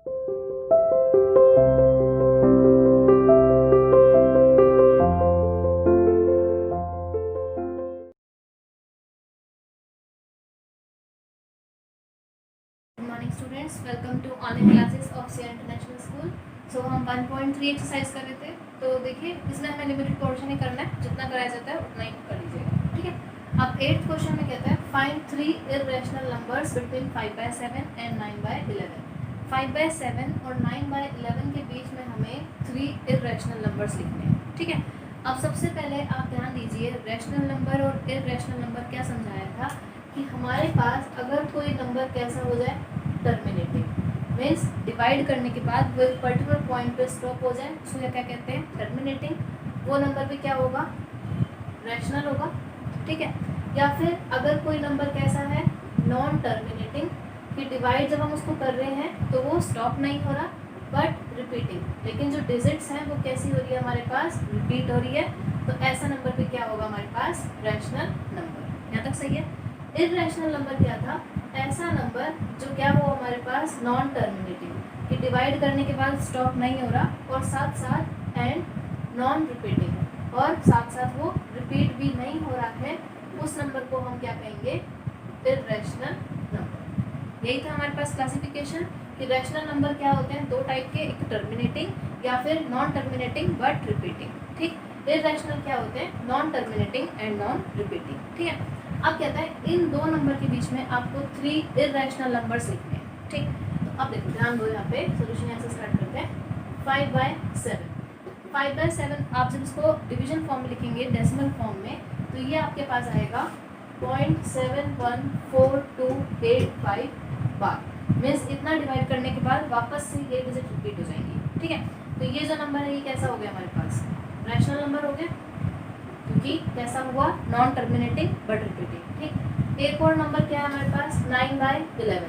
Good morning students, welcome to online classes of Siya international school. So हम 1.3 exercise कर रहे थे। तो देखिए, इसमें हमें लिमिटेड पोर्शन ही करना है, जितना कराया जाता है उतना ही कर लीजिएगा, ठीक है। अब 8th क्वेश्चन में कहता है find 3 irrational numbers between 5/7 and 9/11। 5/7 और 9/11 के बीच में हमें 3 इर्रेशनल नंबर्स लिखने हैं, ठीक है। अब सबसे पहले आप ध्यान दीजिए, रैशनल नंबर और इर्रेशनल नंबर क्या समझाया था कि हमारे पास अगर कोई नंबर कैसा हो जाए, टर्मिनेटिंग, मीन्स डिवाइड करने के बाद वो एक पर्टिकुलर पॉइंट पे स्टॉप हो जाए, उसको क्या कहते हैं, टर्मिनेटिंग। वो नंबर भी क्या होगा, रैशनल होगा, ठीक है। या फिर अगर कोई नंबर कैसा है, नॉन टर्मिनेटिंग, कि डिवाइड जब हम उसको कर रहे हैं तो वो स्टॉप नहीं हो रहा बट रिपीटिंग, लेकिन जो डिजिट्स हैं वो कैसी हो रही है, हमारे पास रिपीट हो रही है। तो ऐसा नंबर भी क्या होगा हमारे पास, रैशनल नंबर। यहाँ तक सही है। इर्रेशनल नंबर क्या था, ऐसा नंबर जो क्या हो हमारे पास, नॉन टर्मिनेटिंग, कि डिवाइड करने के बाद स्टॉप नहीं हो रहा और साथ साथ एंड नॉन रिपीटिंग, और साथ साथ वो रिपीट भी नहीं हो रहा है, उस नंबर को हम क्या कहेंगे, इर्रेशनल नंबर। यही था हमारे पास क्लासिफिकेशन कि रैशनल नंबर क्या होते हैं, 2 टाइप के, एक टर्मिनेटिंग या फिर नॉन टर्मिनेटिंग बट रिपीटिंग, ठीक। इर्रेशनल क्या होते हैं, non terminating and non repeating, ठीक है। अब कहता है इन 2 नंबर के बीच में आपको 3 इर्रेशनल नंबर्स लिखने हैं, ठीक। तो अब देखो, ध्यान दो, यहाँ पे सोल्यूशन यहाँ से स्टार्ट करते हैं। 5/7 5/7 आप जब इसको डिवीजन फॉर्म में लिखेंगे, डेसिमल फॉर्म में, तो ये आपके पास आएगा 0.714285 बार। मीन्स इतना डिवाइड करने के बाद वापस से ये डिजिट रिपीट हो जाएंगी, ठीक है। तो ये जो नंबर है ये कैसा हो गया हमारे पास, रैशनल नंबर हो गया, क्योंकि कैसा हुआ, नॉन टर्मिनेटिंग बट रिपीटिंग, ठीक। एक और नंबर क्या है हमारे पास, 9/11।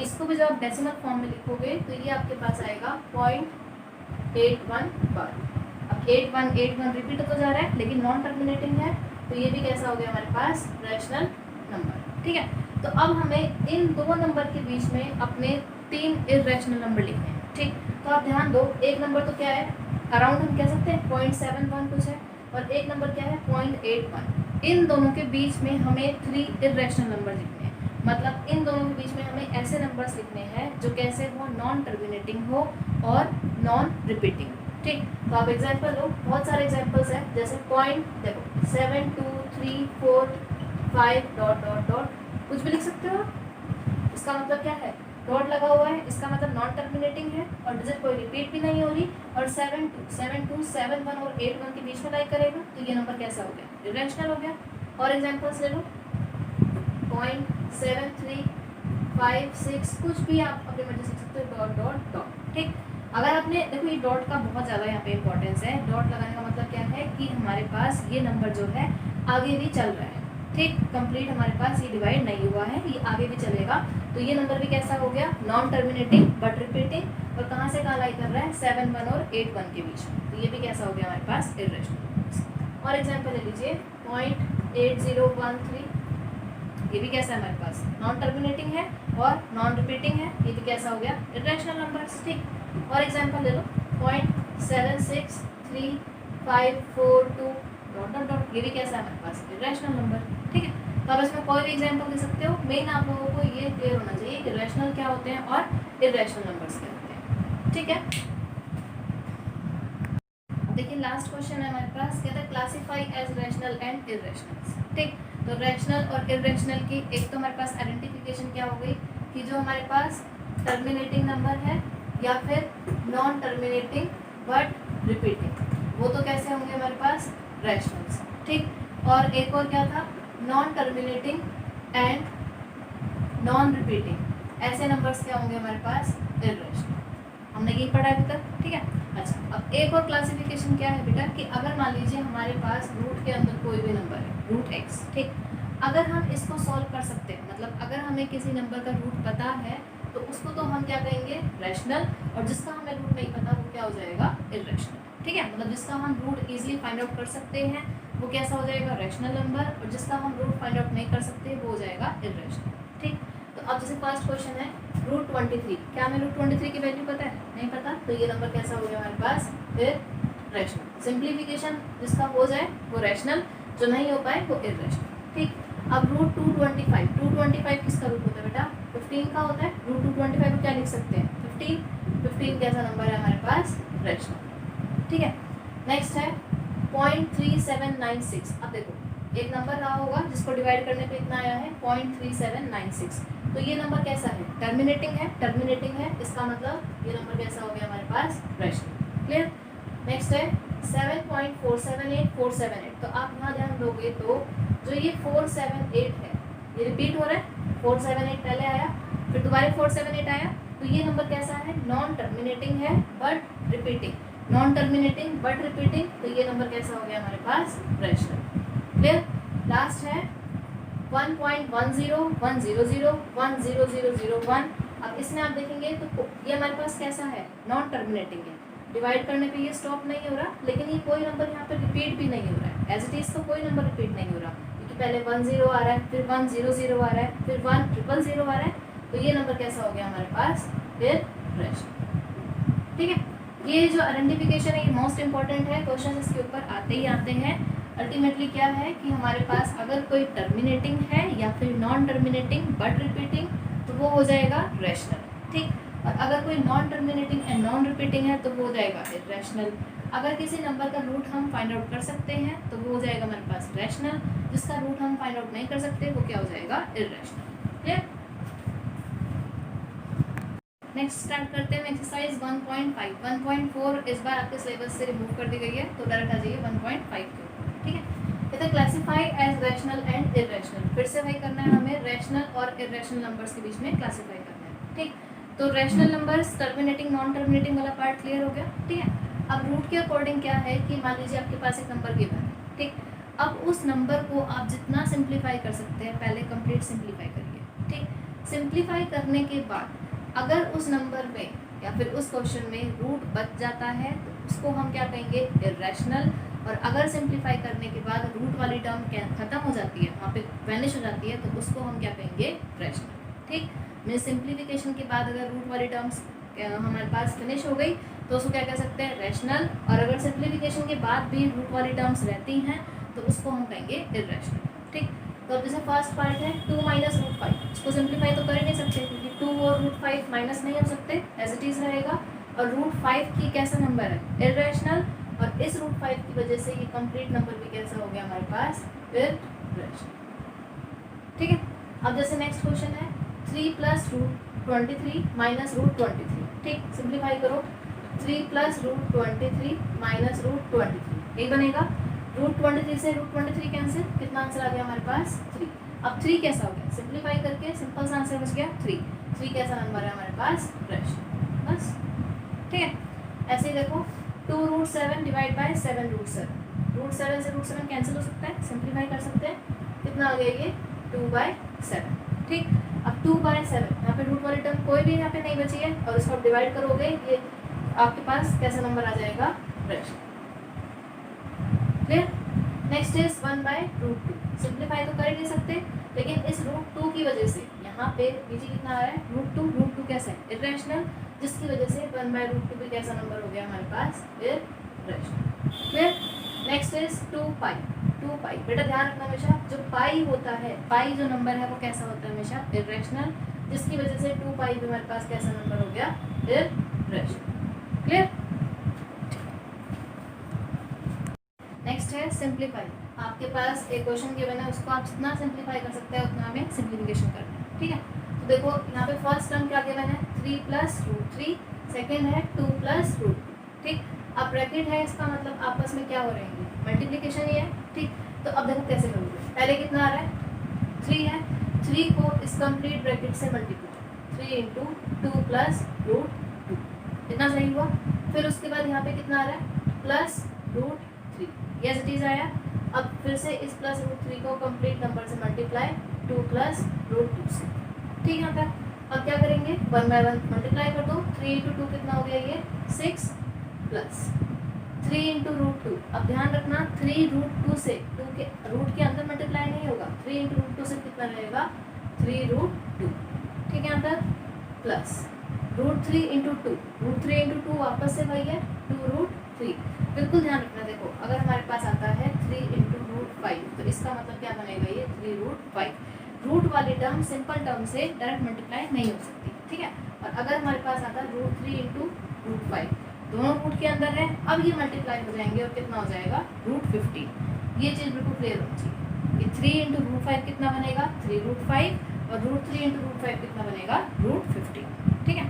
इसको भी जब आप डेसिमल फॉर्म में लिखोगे तो ये आपके पास आएगा 0.81 बार। अब 8181 रिपीट होता जा रहा है लेकिन नॉन टर्मिनेटिंग है, तो ये भी कैसा हो गया हमारे पास, रैशनल नंबर, ठीक है। तो अब हमें इन 2 नंबर के बीच में अपने 3 इर्रेशनल नंबर लिखने हैं, ठीक। तो आप ध्यान दो, एक नंबर तो क्या है, अराउंड हम कह सकते हैं 0.71 कुछ है, और एक नंबर क्या है, 0.81। इन दोनों के बीच में हमें 3 इर्रेशनल नंबर लिखने हैं, मतलब इन दोनों के बीच में हमें ऐसे नंबर्स लिखने हैं जो कैसे हो, नॉन टर्मिनेटिंग हो और नॉन रिपीटिंग, ठीक। तो आप एग्जांपल लो, बहुत सारे एग्जांपल्स हैं, जैसे पॉइंट देखो 7 2 3 4 5 डॉट डॉट डॉट, कुछ भी लिख सकते हो। इसका मतलब क्या है, डॉट लगा हुआ है, इसका मतलब नॉन टर्मिनेटिंग है और डिजिट कोई रिपीट भी नहीं हो रही, और 7 2 7 2 7 1 और 8 1 के बीच में लाइक करेगा, तो ये नंबर कैसा हो गया, इर्रेशनल हो गया। और एग्जांपल्स ले लो, 0.73 5 6, कुछ भी आप अपनी मर्जी से लिख सकते हो, डॉट डॉट डॉट, ठीक। अगर आपने देखो, ये डॉट का बहुत ज़्यादा यहाँ पे इंपॉर्टेंस है। डॉट लगाने का मतलब क्या है कि हमारे पास ये नंबर जो है आगे भी चल रहा है, ठीक। कंप्लीट हमारे पास ये डिवाइड नहीं हुआ है, ये आगे भी चलेगा, तो ये नंबर भी कैसा हो गया, नॉन टर्मिनेटिंग बट रिपीटिंग, और कहाँ से कहाँ लाई कर रहा है, 7 1 और 8 1 के बीच में, तो ये भी कैसा हो गया हमारे पास, इर्रेशनल। और एग्जाम्पल ले लीजिए 0.8013, ये भी कैसा है हमारे पास, नॉन टर्मिनेटिंग है और नॉन रिपीटिंग है, ये भी कैसा हो गया, इर्रेशनल नंबर्स, ठीक। और एग्जांपल ले लो 0.763 542 डॉट डॉट डॉट, ये भी कैसा है हमारे पास, इर्रेशनल नंबर, ठीक है। तो अब इसमें कोई भी एग्जांपल दे सकते हो, मेन आप लोगों को ये क्लियर होना चाहिए कि रैशनल क्या होते हैं और इर्रेशनल नंबर्स क्या होते हैं, ठीक है। देखिए लास्ट क्वेश्चन है हमारे पास, कहता है classify as rational and irrational, ठीक। तो रैशनल और इर्रेशनल की एक तो हमारे पास आइडेंटिफिकेशन क्या हो गई कि जो हमारे पास टर्मिनेटिंग नंबर है या फिर नॉन टर्मिनेटिंग बट रिपीटिंग, वो तो कैसे होंगे हमारे पास, रैशनल्स, ठीक। और एक और क्या था, non terminating and non repeating, ऐसे नंबर्स क्या होंगे हमारे पास, इर्रेशनल। हमने यही पढ़ा अभी तक, ठीक है। अच्छा, अब एक और क्लासिफिकेशन क्या है बेटा, कि अगर मान लीजिए हमारे पास रूट के अंदर कोई भी नंबर है, रूट x, ठीक। अगर हम इसको सॉल्व कर सकते हैं, मतलब अगर हमें किसी नंबर का रूट पता है तो उसको तो हम क्या कहेंगे, रैशनल, और जिसका हमें रूट नहीं पता वो क्या हो जाएगा, इर्रेशनल, ठीक है। मतलब जिसका हम रूट इजीली फाइंड आउट कर सकते हैं वो कैसा हो जाएगा, रैशनल नंबर, और जिसका हम रूट फाइंड आउट नहीं कर सकते वो हो जाएगा इर्रेशनल, ठीक। तो तो अब जैसे फर्स्ट क्वेश्चन है √23, क्या हमें √23 की वैल्यू पता है? नहीं पता, तो ये नंबर कैसा हो गया हमारे पास? फिर रैशनल। सिंप्लीफिकेशन जिसका हो जाए वो रैशनल, जो नहीं हो पाए वो इररेशनल। ठीक, अब √225, 225 किसका रूट होता है बेटा? 15 का होता है। √225 को क्या लिख सकते हैं? 15 कैसा नंबर है हमारे पास? रैशनल। ठीक है, नेक्स्ट है 0.3796। अब देखो एक नंबर रहा होगा जिसको डिवाइड करने पे इतना आया है 0.3796, तो ये नंबर कैसा है? टर्मिनेटिंग है। टर्मिनेटिंग है इसका मतलब ये नंबर कैसा हो गया हमारे पास? रैशनल। क्लियर? नेक्स्ट है 7.478478, तो आप यहाँ ध्यान दोगे तो जो ये 478 है ये रिपीट हो रहा है। 478 पहले आया, फिर दोबारा 478 आया, तो ये नंबर कैसा है? नॉन टर्मिनेटिंग है but repeating. Non terminating but repeating, तो ये नंबर कैसा हो गया हमारे पास? रैशनल। क्लियर? लास्ट है 1.1010010001। अब इसमें आप देखेंगे तो ये हमारे पास कैसा है? नॉन टर्मिनेटिंग है। डिवाइड करने पे ये स्टॉप नहीं हो रहा, लेकिन ये कोई नंबर यहाँ पे रिपीट भी नहीं हो रहा है। एज इट इज तो कोई नंबर रिपीट नहीं हो रहा, क्योंकि पहले 10 आ रहा है, फिर 100 आ रहा है, फिर 1000 आ रहा है, तो ये नंबर कैसा हो गया हमारे पास? फिर रैशनल। ठीक है, ये जो आइडेंटिफिकेशन है ये मोस्ट इंपॉर्टेंट है, क्वेश्चन इसके ऊपर आते ही आते हैं। अल्टीमेटली क्या है कि हमारे पास अगर कोई टर्मिनेटिंग है या फिर नॉन टर्मिनेटिंग बट रिपीटिंग, तो वो हो जाएगा रैशनल। ठीक, और अगर कोई non terminating and non repeating है तो वो हो जाएगा इररेशनल। अगर किसी नंबर का रूट हम फाइंड आउट कर सकते हैं तो वो हो जाएगा हमारे पास रैशनल, जिसका रूट हम फाइंड आउट नहीं कर सकते वो क्या हो जाएगा? इररेशनल। क्लियर? नेक्स्ट स्टार्ट करते हैं एक्सरसाइज 1.5। 1.4 इस बार आपके सिलेबस से रिमूव कर दी गई है, तो डायरेक्ट आ जाइए 1.5 के ऊपर। ठीक है, कहते हैं classify as rational and irrational. फिर से वही करना है हमें, रैशनल और इररेशनल नंबर्स के बीच में क्लासीफाई करना है। ठीक, तो rational numbers terminating non terminating वाला पार्ट क्लियर हो गया। ठीक है, अब रूट के अकॉर्डिंग क्या है कि मान लीजिए आपके पास एक नंबर गिवन है। ठीक, अब उस नंबर को आप जितना सिंप्लीफाई कर सकते हैं पहले कंप्लीट सिंप्लीफाई करिए। ठीक, सिंप्लीफाई करने के बाद अगर उस नंबर में या फिर उस क्वेश्चन में रूट बच जाता है तो उसको हम क्या कहेंगे? इररेशनल। और अगर सिंप्लीफाई करने के बाद रूट वाली टर्म खत्म हो जाती है, वहाँ पे वैनिश हो जाती है, तो उसको हम क्या कहेंगे? रैशनल। ठीक, मैं सिंप्लीफिकेशन के बाद अगर रूट वाली टर्म्स हमारे पास फिनिश हो गई तो उसको क्या कह सकते हैं? रैशनल। और अगर सिंप्लीफिकेशन के बाद भी रूट वाली टर्म्स रहती हैं तो उसको हम कहेंगे इररेशनल। ठीक, तो अब जैसे फर्स्ट पार्ट है 2 - √5, इसको सिंप्लीफाई तो कर ही नहीं सकते क्योंकि 2 और √5 माइनस नहीं हो सकते, एज इट इज़ रहेगा। और √5 की कैसा नंबर है? इररेशनल। और इस √5 की वजह से ये कंप्लीट नंबर भी कैसा हो गया हमारे पास? फिर रैशनल। ठीक है, अब जैसे नेक्स्ट क्वेश्चन है 3 + √23 - √23। ठीक, सिंप्लीफाई करो, 3 + √23 - √23 यही बनेगा। √23 से √23 कैंसिल, कितना आंसर आ गया हमारे पास? 3। अब 3 कैसा हो गया? सिंप्लीफाई करके सिंपल सा आंसर बच गया 3। 3 कैसा नंबर है हमारे पास? रैशनल। बस, ठीक है। ऐसे ही देखो 2√7 / 7√7, √7 से √7 कैंसिल हो सकता है, सिंप्लीफाई कर सकते हैं, कितना आ गया ये? 2/7। ठीक, अब 2/7 यहाँ पे रूट वाली टर्म कोई भी यहाँ पे नहीं बची है और इसको आप डिवाइड करोगे, ये आपके पास कैसा नंबर आ जाएगा? Rational. Clear? Next is 1/√2। Simplify तो कर ही नहीं सकते, लेकिन इस √2 की वजह से यहाँ पे बीजी कितना आ रहा है? √2 कैसा है? इररेशनल, जिसकी वजह से 1/√2 भी कैसा नंबर हो गया हमारे पास? इररेशनल। क्लियर? Next is 2π। बेटा ध्यान रखना हमेशा, जो पाई होता है, पाई जो नंबर है वो कैसा होता है? हमेशा इररेशनल, जिसकी वजह से 2π भी हमारे पास कैसा नंबर हो गया? इररेशनल। क्लियर? नेक्स्ट है सिंप्लीफाई। आपके पास एक क्वेश्चन गिवन है, उसको आप जितना सिंप्लीफाई कर सकते हैं उतना हमें सिंप्लीफिकेशन करना है। ठीक है, तो देखो यहाँ पे फर्स्ट टर्म क्या गिवन है? 3 + √3, सेकेंड है 2 + √2। ठीक, अब ब्रैकेट है, इसका मतलब आपस में क्या हो रहे हैं? मल्टीप्लिकेशन ही है। ठीक, तो अब देखो कैसे करोगे। पहले कितना आ रहा है? 3 है, 3 को इस कंप्लीट ब्रैकेट से मल्टीप्लाई, 3 × 2 + √2, इतना सही हुआ। फिर उसके बाद यहाँ पे कितना आ रहा है? +√3, एज इट इज आया। अब फिर से इस +√3 को कंप्लीट नंबर से मल्टीप्लाई 2 + √2 से। ठीक, यहाँ तक। अब क्या करेंगे? 1/1 मल्टीप्लाई कर दो, 3 × 2 कितना हो गया? ये 6 + 3 × √2। अब ध्यान रखना 3 √2 से, 2 के रूट के अंदर मल्टीप्लाई नहीं होगा, 3 × √2 से कितना रहेगा? 3 √2। ठीक है, यहाँ तक plus √3 into two, √3 into two वापस से वही है 2√3। बिल्कुल ध्यान रखना, देखो अगर हमारे पास आता है 3 इंटू √5 तो इसका मतलब क्या बनेगा, ये 3√5। रूट वाली टर्म सिंपल टर्म से डायरेक्ट मल्टीप्लाई नहीं हो सकती, ठीक है। और अगर हमारे पास आता है √3 इंटू √5, दोनों रूट के अंदर है, अब ये मल्टीप्लाई हो जाएंगे और कितना हो जाएगा √15। ये चीज़ बिल्कुल क्लियर होनी चाहिए। ये 3 इंटू √5 कितना बनेगा 3√5 और √3 इंटू √5 कितना बनेगा √15, ठीक है।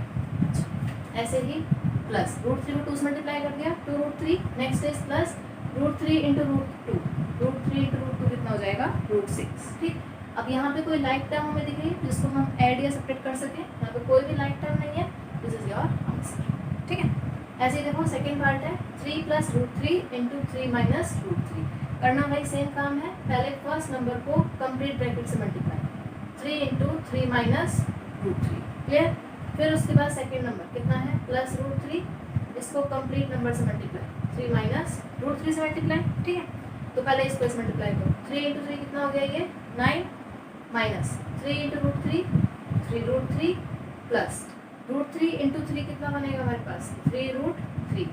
ऐसे ही प्लस √3 को 2 से मल्टीप्लाई कर दिया 2√3, next is plus √3 into √2, √3 into √2 कितना हो जाएगा √6, ठीक। अब यहाँ पे कोई लाइक टर्म हमें दिख रही है जिसको हम ऐड या सब्ट्रैक्ट कर सकें, यहाँ पे कोई भी लाइक टर्म नहीं है, दिस इज योर आंसर, ठीक है। ऐसे ही देखो सेकेंड पार्ट है 3 प्लस √3 इंटू 3 माइनस √3। करना भाई सेम काम है, पहले फर्स्ट नंबर को कंप्लीट ब्रैकेट से मल्टीप्लाई 3 इंटू 3 माइनस √3, क्लियर। फिर उसके बाद सेकेंड नंबर कितना है प्लस √3, इसको कंप्लीट नंबर से मल्टीप्लाई 3 माइनस √3 से मल्टीप्लाई, ठीक है। तो पहले इसको इस मल्टीप्लाई करो, 3 इंटू 3 कितना हो गया ये 9 माइनस 3 इंटू √3 3√3 प्लस √3 इंटू 3 कितना बनेगा हमारे पास 3√3,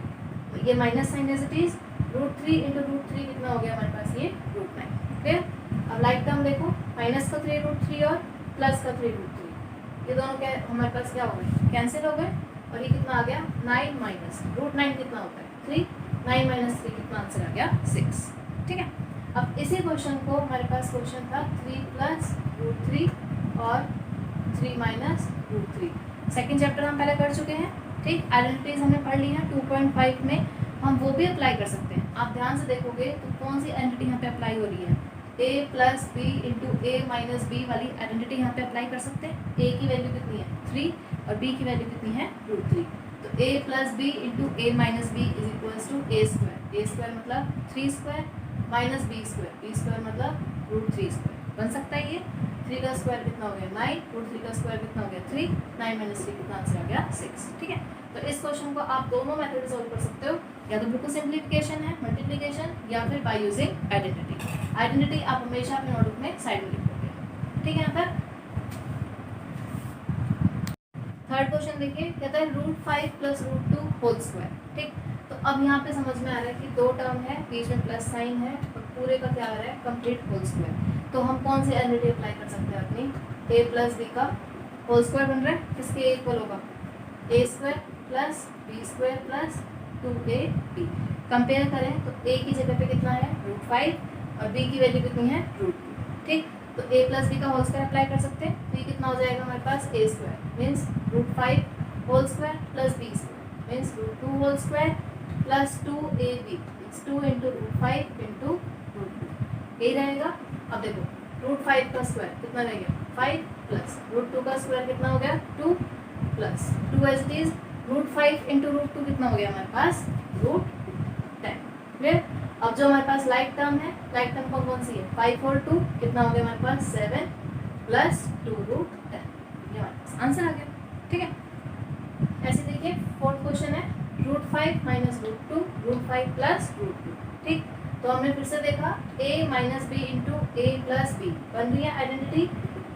ये minus sign as it is, √3 into √3 कितना हो गया हमारे पास ये √9, क्लियर। अब लाइक टर्म देखो, माइनस का 3√3 और प्लस का 3√3, ये दोनों क्या हमारे पास क्या हो गए कैंसिल हो गए, और ये कितना आ गया 9 माइनस √9 कितना होता है 3, 9 माइनस 3 कितना आंसर आ गया 6, ठीक है। अब इसी क्वेश्चन को हमारे पास क्वेश्चन था 3 प्लस √3 और 3 माइनस √3, सेकेंड चैप्टर हम पहले कर चुके हैं, ठीक। आइडेंटिटीज हमने पढ़ ली है 2.5 में, हम वो भी अप्लाई कर सकते हैं। आप ध्यान से देखोगे तो कौन सी आइडेंटिटी यहाँ पे अप्लाई हो रही है, a plus B into A minus B वाली आइडेंटिटी यहाँ पे अप्लाई कर सकते हैं। a की वैल्यू कितनी है 3 और b की वैल्यू कितनी है √3, तो a plus B into A minus B is equals to a square मतलब 3 स्क्वायर माइनस b स्क्वायर मतलब √3 स्क्वायर बन सकता है। ये 3 का स्क्वायर कितना हो गया 9, √3 का स्क्वायर कितना हो गया 3, 9 माइनस 3 कितना आंसर आ गया 6, ठीक है। तो इस क्वेश्चन को आप दोनों मेथड सॉल्व कर सकते हो, या तो बिल्कुल सिंप्लीफिकेशन है मल्टीप्लिकेशन, या फिर बाय यूजिंग आइडेंटिटी आप हमेशा अपने नोटबुक में साइड में लिखोगे, ठीक है। यहाँ पर थर्ड क्वेश्चन देखिए, कहता है √5 प्लस √2 होल स्क्वायर, ठीक। तो अब यहाँ पे समझ में आ रहा है कि दो टर्म है, बीच में प्लस साइन है और पूरे का क्या आ रहा है कंप्लीट होल स्क्वायर। तो हम कौन सी आइडेंटिटी अप्लाई कर सकते हैं अपनी, a प्लस बी का होल स्क्वायर बन रहा है, किसके इक्वल होगा a square plus B square plus 2ab। Compare करें तो a की जगह पे कितना है √5 और b की वैल्यू कितनी है √2, ठीक। तो a प्लस बी का होल स्क्वायर अप्लाई कर सकते हैं, तो ये कितना हो जाएगा हमारे पास a square means √5 whole square plus b square means √2 whole square plus 2ab, 2 into √5 into √2, यही रहेगा। अब देखो √5 का स्क्वायर कितना रह गया 5 प्लस √2 का स्क्वायर कितना हो गया 2 plus 2 as it is √5 into √2 कितना हो गया हमारे पास √10, क्लियर। अब जो हमारे पास लाइक टर्म है, लाइक टर्म कौन सी है 5 और 2 कितना हो गया हमारे पास 7 प्लस 2√10, ये हमारे पास आंसर आ गया, ठीक है। ऐसे देखिए फोर्थ क्वेश्चन है √5 माइनस √2 √5 प्लस √2, ठीक। तो हमने फिर से देखा a minus B into A plus B बन रही है आइडेंटिटी।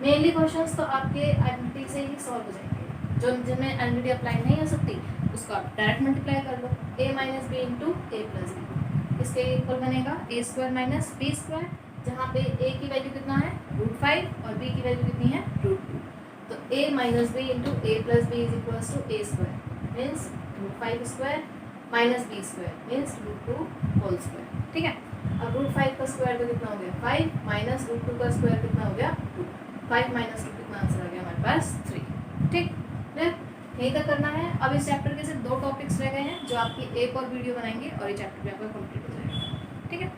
मेनली क्वेश्चंस तो आपके आइडेंटिटी से ही सॉल्व हो जाएंगे, जो जिनमें आइडेंटिटी अप्लाई नहीं हो सकती उसको आप डायरेक्ट मल्टीप्लाई कर लो, a minus B into A plus B, इसके इक्वल बनेगा a square minus B square, जहाँ पे a की वैल्यू कितना है √5 और b की वैल्यू कितनी है √2, तो a minus B into A plus B is equals to a square means √5 square minus B square means √2 whole square, ठीक है। अब √5 का स्क्वायर तो कितना हो गया 5 माइनस √2 का स्क्वायर कितना हो गया 2, 5 माइनस 2 कितना आंसर आ गया हमारे पास 3, ठीक है। यही तक करना है। अब इस चैप्टर के सिर्फ 2 टॉपिक्स रह गए हैं जो आपकी एक और वीडियो बनाएंगे और ये चैप्टर भी आपका कंप्लीट हो जाएगा, ठीक है।